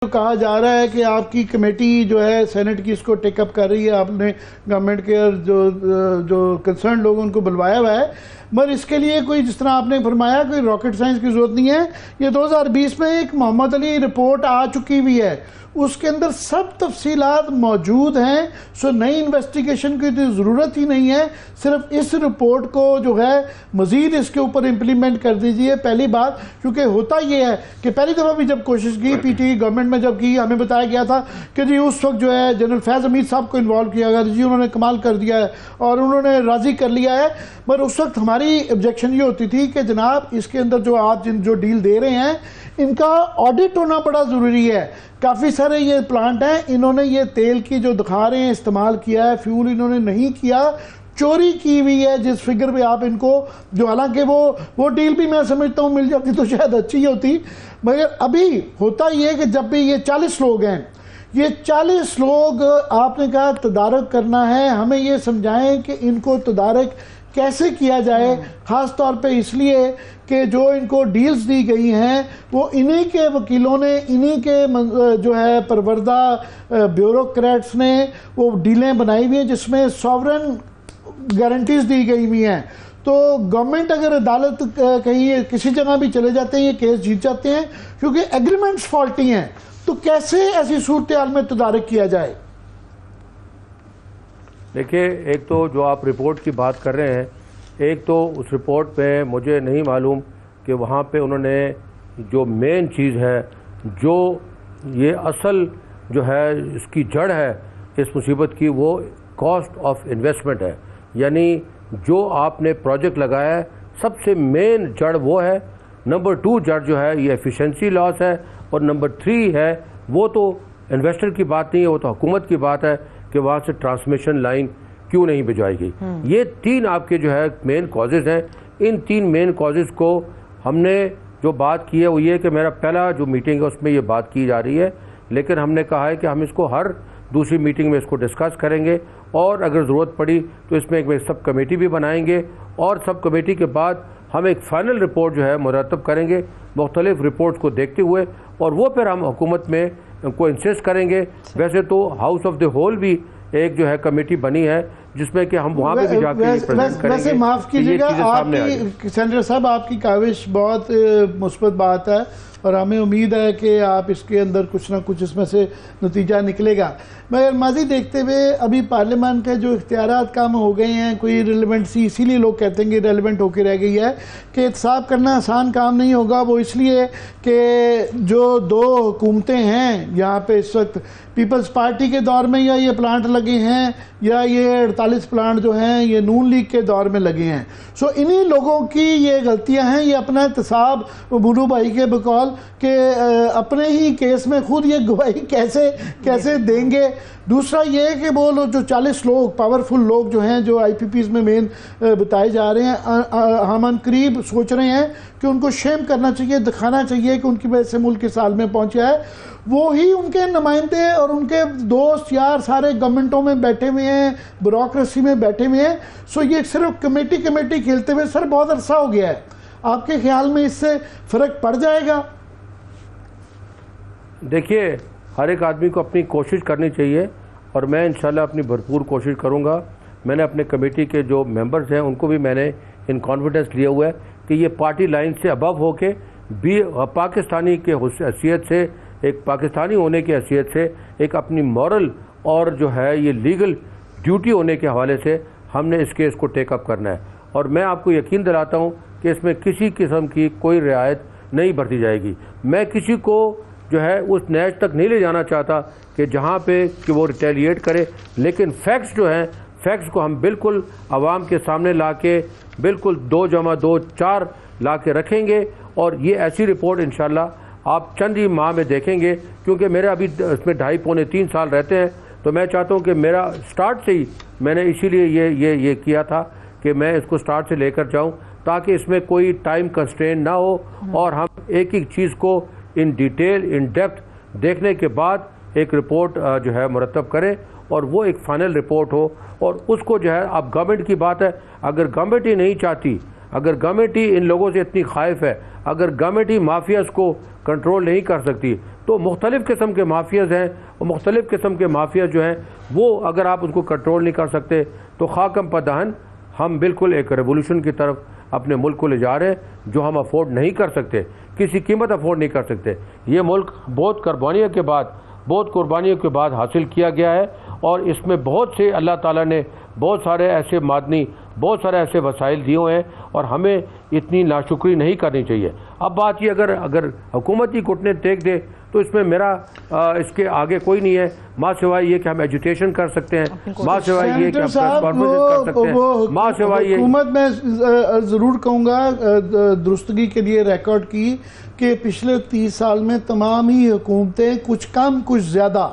कहा जा रहा है कि आपकी कमेटी जो है सेनेट की इसको टेकअप कर रही है, आपने गवर्नमेंट के जो कंसर्न लोग उनको बुलवाया हुआ है, मगर इसके लिए कोई जिस तरह आपने फरमाया कोई रॉकेट साइंस की जरूरत नहीं है। ये 2020 में एक मोहम्मद अली रिपोर्ट आ चुकी हुई है, उसके अंदर सब तफसीलात मौजूद हैं। सो नई इन्वेस्टिगेशन की तो ज़रूरत ही नहीं है, सिर्फ इस रिपोर्ट को जो है मज़ीद इसके ऊपर इम्प्लीमेंट कर दीजिए। पहली बात, क्योंकि होता ये है कि पहली दफ़ा भी जब कोशिश की पीटी गवर्नमेंट में जब की, हमें बताया गया था कि जी उस वक्त जो है जनरल फैज़ हमीद साहब को इन्वॉल्व किया गया जी, उन्होंने कमाल कर दिया है और उन्होंने राज़ी कर लिया है। मगर उस वक्त हमारी ऑब्जेक्शन ये होती थी कि जनाब इसके अंदर जो आप जो डील दे रहे हैं इनका ऑडिट होना बड़ा ज़रूरी है। काफ़ी सारे ये प्लांट हैं, इन्होंने ये तेल की जो दिखा रहे हैं इस्तेमाल किया है, फ्यूल इन्होंने नहीं किया, चोरी की हुई है जिस फिगर पे आप इनको, जो हालांकि वो डील भी मैं समझता हूँ मिल जाती तो शायद अच्छी होती। मगर अभी होता ये कि जब भी ये 40 लोग हैं, ये 40 लोग आपने कहा तदारक करना है, हमें ये समझाएं कि इनको तदारक कैसे किया जाए, ख़ास तौर पे इसलिए कि जो इनको डील्स दी गई हैं वो इन्हीं के वकीलों ने, इन्हीं के जो है परवरदा ब्यूरोक्रेट्स ने वो डीलें बनाई हुई हैं जिसमें सॉवरन गारंटीज दी गई हुई हैं। तो गवर्नमेंट अगर अदालत कहीं किसी जगह भी चले जाते हैं, ये केस जीत जाते हैं क्योंकि एग्रीमेंट्स फॉल्टी हैं। तो कैसे ऐसी सूरत हाल में तदारक किया जाए? देखिए, एक तो जो आप रिपोर्ट की बात कर रहे हैं, एक तो उस रिपोर्ट पे मुझे नहीं मालूम कि वहाँ पे उन्होंने जो मेन चीज़ है, जो ये असल जो है इसकी जड़ है इस मुसीबत की, वो कॉस्ट ऑफ इन्वेस्टमेंट है। यानी जो आपने प्रोजेक्ट लगाया है सबसे मेन जड़ वो है। नंबर 2 जड़ जो है ये एफिशिएंसी लॉस है, और नंबर 3 है वो तो इन्वेस्टर की बात नहीं है, वो तो हुकूमत की बात है कि वहाँ से ट्रांसमिशन लाइन क्यों नहीं भिजवाई गई। ये 3 आपके जो है मेन कॉजेज़ हैं। इन 3 मेन कॉजेज़ को हमने जो बात की है वो ये कि मेरा पहला जो मीटिंग है उसमें ये बात की जा रही है, लेकिन हमने कहा है कि हम इसको हर दूसरी मीटिंग में इसको डिस्कस करेंगे, और अगर ज़रूरत पड़ी तो इसमें एक सब कमेटी भी बनाएंगे, और सब कमेटी के बाद हम एक फ़ाइनल रिपोर्ट जो है मुरतब करेंगे मुख्तलिफ रिपोर्ट्स को देखते हुए, और वो फिर हम हुकूमत में को इंसिस्ट करेंगे। वैसे तो हाउस ऑफ द होल भी एक जो है कमेटी बनी है जिसमें कि हम वहाँ पे भी जाकर प्रेजेंट करेंगे। वैसे माफ़ कीजिएगा, आपकी सेनेटर साहब आपकी काविश बहुत मुस्बत बात है, और हमें उम्मीद है कि आप इसके अंदर कुछ ना कुछ इसमें से नतीजा निकलेगा। मगर माजी देखते हुए अभी पार्लियामान के जो इख्तियारात काम हो गए हैं, कोई रिलेवेंसी, इसीलिए लोग कहते हैं कि रेलिवेंट होकर रह गई है कि एहतसाब करना आसान काम नहीं होगा। वो इसलिए कि जो 2 हुकूमतें हैं यहाँ पे इस वक्त, पीपल्स पार्टी के दौर में या ये प्लांट लगे हैं, या ये 48 प्लांट जो हैं ये नून लीग के दौर में लगे हैं। सो इन्हीं लोगों की ये गलतियां हैं। ये अपना एहतसाब बुलू भाई के बकौल के अपने ही केस में खुद ये गवाही कैसे देंगे। दूसरा ये कि वो लोग जो 40 लोग पावरफुल लोग जो हैं, जो IPPs में मेन बताए जा रहे हैं, हम अनकरीब सोच रहे हैं कि उनको शेम करना चाहिए, दिखाना चाहिए कि उनकी वजह से मुल्क इस हाल में पहुंचा है। वो ही उनके नुमाइंदे और उनके दोस्त यार सारे गवर्नमेंटों में बैठे हुए हैं, ब्यूरोक्रेसी में बैठे हुए हैं। सो ये सिर्फ कमेटी खेलते हुए सर बहुत अरसा हो गया है। आपके ख्याल में इससे फ़र्क पड़ जाएगा? देखिए, हर एक आदमी को अपनी कोशिश करनी चाहिए, और मैं इंशाल्लाह अपनी भरपूर कोशिश करूंगा। मैंने अपने कमेटी के जो मेंबर्स हैं उनको भी मैंने इन कॉन्फिडेंस लिया हुआ है कि ये पार्टी लाइन से अबव होके भी पाकिस्तानी के हैसियत से, एक पाकिस्तानी होने की हैसियत से, एक अपनी मॉरल और जो है ये लीगल ड्यूटी होने के हवाले से हमने इस केस को टेकअप करना है। और मैं आपको यकीन दिलाता हूँ कि इसमें किसी किस्म की कोई रियायत नहीं बरती जाएगी। मैं किसी को जो है उस नैज तक नहीं ले जाना चाहता कि जहाँ पे कि वो रिटेलिएट करे, लेकिन फैक्ट्स जो हैं, फैक्ट्स को हम बिल्कुल आवाम के सामने ला के बिल्कुल 2 + 2 4 ला के रखेंगे। और ये ऐसी रिपोर्ट इंशाल्लाह आप चंद ही माह में देखेंगे, क्योंकि मेरे अभी इसमें 2.5 पौने 3 साल रहते हैं। तो मैं चाहता हूँ कि मेरा स्टार्ट से ही मैंने इसीलिए ये किया था कि मैं इसको स्टार्ट से लेकर जाऊँ, ताकि इसमें कोई टाइम कंस्ट्रेंट ना हो, और हम एक एक चीज़ को इन डिटेल, इन डेप्थ देखने के बाद एक रिपोर्ट जो है मुरतब करें, और वो एक फाइनल रिपोर्ट हो। और उसको जो है, अब गवर्नमेंट की बात है, अगर गवर्नमेंट ही नहीं चाहती, अगर गवर्नमेंट ही इन लोगों से इतनी खाइफ है, अगर गवर्नमेंट ही माफियाज को कंट्रोल नहीं कर सकती तो मुख्तलिफ किस्म के माफियाज हैं, और मुख्तलिफ किस्म के माफियाज जो हैं वो अगर आप उसको कंट्रोल नहीं कर सकते तो खाकम पदहन हम बिल्कुल एक रेवोल्यूशन की तरफ अपने मुल्क को ले जा रहे हैं जो हम अफोर्ड नहीं कर सकते, किसी कीमत अफोर्ड नहीं कर सकते। ये मुल्क बहुत कुर्बानियों के बाद हासिल किया गया है, और इसमें बहुत से अल्लाह ताला ने बहुत सारे ऐसे मादनी, बहुत सारे ऐसे वसाइल दिए हैं, और हमें इतनी नाशुक्री नहीं करनी चाहिए। अब बात ये अगर हुकूमत ही घुटने टेक दे तो इसमें मेरा इसके आगे कोई नहीं है, माँ सिवाय ये कि हम एजुटेशन कर सकते हैं, माँ सिवाय ये कि हम प्रेस कॉन्फ्रेंस कर सकते हैं, माँ सिवाय ये हुकूमत में ज़रूर कहूँगा दुरुस्तगी के लिए रिकॉर्ड की कि पिछले 30 साल में तमाम ही हुकूमतें कुछ कम कुछ ज़्यादा,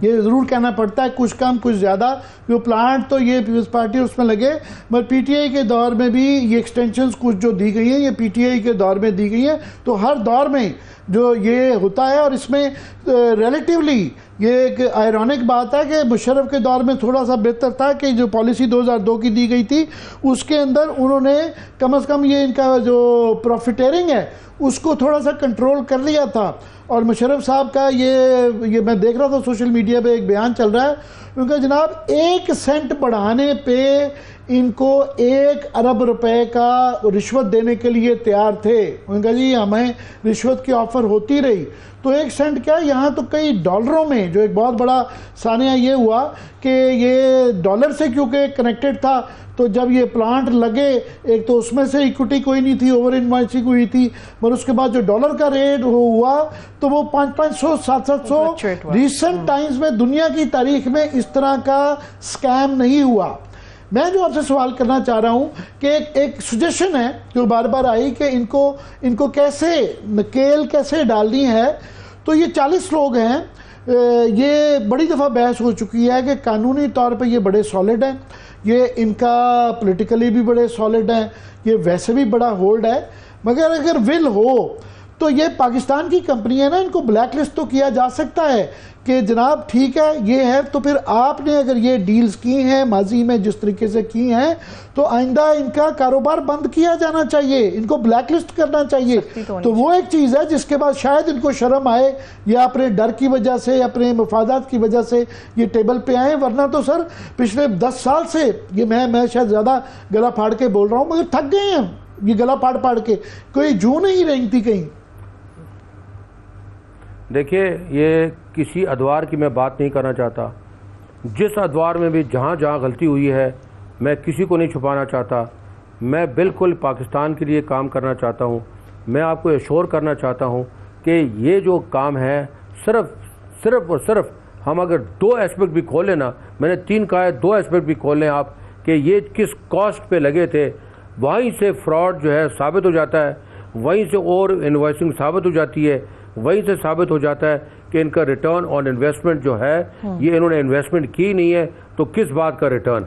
ये ज़रूर कहना पड़ता है, कुछ कम कुछ ज़्यादा, जो प्लांट तो ये पीपल्स पार्टी उसमें लगे, मगर पीटीआई के दौर में भी ये एक्सटेंशंस कुछ जो दी गई हैं ये पीटीआई के दौर में दी गई हैं। तो हर दौर में जो ये होता है, और इसमें रिलेटिवली ये एक आयरॉनिक बात है कि मुशर्रफ के दौर में थोड़ा सा बेहतर था कि जो पॉलिसी 2002 की दी गई थी उसके अंदर उन्होंने कम से कम ये इनका जो प्रॉफिटेरिंग है उसको थोड़ा सा कंट्रोल कर लिया था। और मुशर्रफ साहब का ये मैं देख रहा था सोशल मीडिया पे एक बयान चल रहा है, उनका जनाब 1 सेंट बढ़ाने पे इनको 1 अरब रुपए का रिश्वत देने के लिए तैयार थे। उनका जी हमें रिश्वत की ऑफर होती रही, तो 1 सेंट क्या, यहाँ तो कई डॉलरों में, जो एक बहुत बड़ा सानिया ये हुआ कि ये डॉलर से क्योंकि कनेक्टेड था, तो जब ये प्लांट लगे एक तो उसमें से इक्विटी कोई नहीं थी, ओवर इन्वेस्टिंग हुई थी, मगर उसके बाद जो डॉलर का रेट हुआ तो वो 500-500 700 रिसेंट टाइम्स में दुनिया की तारीख में इस तरह का स्कैम नहीं हुआ। मैं जो आपसे सवाल करना चाह रहा हूं कि एक सजेशन है जो बार बार आई कि इनको कैसे नकेल कैसे डालनी है। तो ये 40 लोग हैं, ये बड़ी दफ़ा बहस हो चुकी है कि कानूनी तौर पे ये बड़े सॉलिड हैं, ये इनका पॉलिटिकली भी बड़े सॉलिड हैं, ये वैसे भी बड़ा होल्ड है, मगर अगर विल हो तो ये पाकिस्तान की कंपनी है ना, इनको ब्लैक लिस्ट तो किया जा सकता है कि जनाब ठीक है ये है, तो फिर आपने अगर ये डील्स की हैं माजी में जिस तरीके से की हैं तो आइंदा इनका कारोबार बंद किया जाना चाहिए, इनको ब्लैक लिस्ट करना चाहिए। तो वो एक चीज़ है जिसके बाद शायद इनको शर्म आए या अपने डर की वजह से, अपने मफादात की वजह से ये टेबल पे आए, वरना तो सर पिछले 10 साल से ये मैं शायद ज़्यादा गला फाड़ के बोल रहा हूँ, मगर थक गए हैं ये गला फाड़ के, कोई जू नहीं रही थी कहीं। देखिए, ये किसी अदवार की मैं बात नहीं करना चाहता, जिस अदवार में भी जहाँ जहाँ गलती हुई है मैं किसी को नहीं छुपाना चाहता, मैं बिल्कुल पाकिस्तान के लिए काम करना चाहता हूँ। मैं आपको एश्योर करना चाहता हूँ कि ये जो काम है सिर्फ और सिर्फ हम अगर 2 एस्पेक्ट भी खोलें ना, मैंने 3 कहा है, 2 एस्पेक्ट भी खोल लें आप कि ये किस कॉस्ट पे लगे थे, वहीं से फ्रॉड जो है साबित हो जाता है, वहीं से और इन्वॉइसिंग साबित हो जाती है, वहीं से साबित हो जाता है कि इनका रिटर्न ऑन इन्वेस्टमेंट जो है ये इन्होंने इन्वेस्टमेंट की नहीं है, तो किस बात का रिटर्न।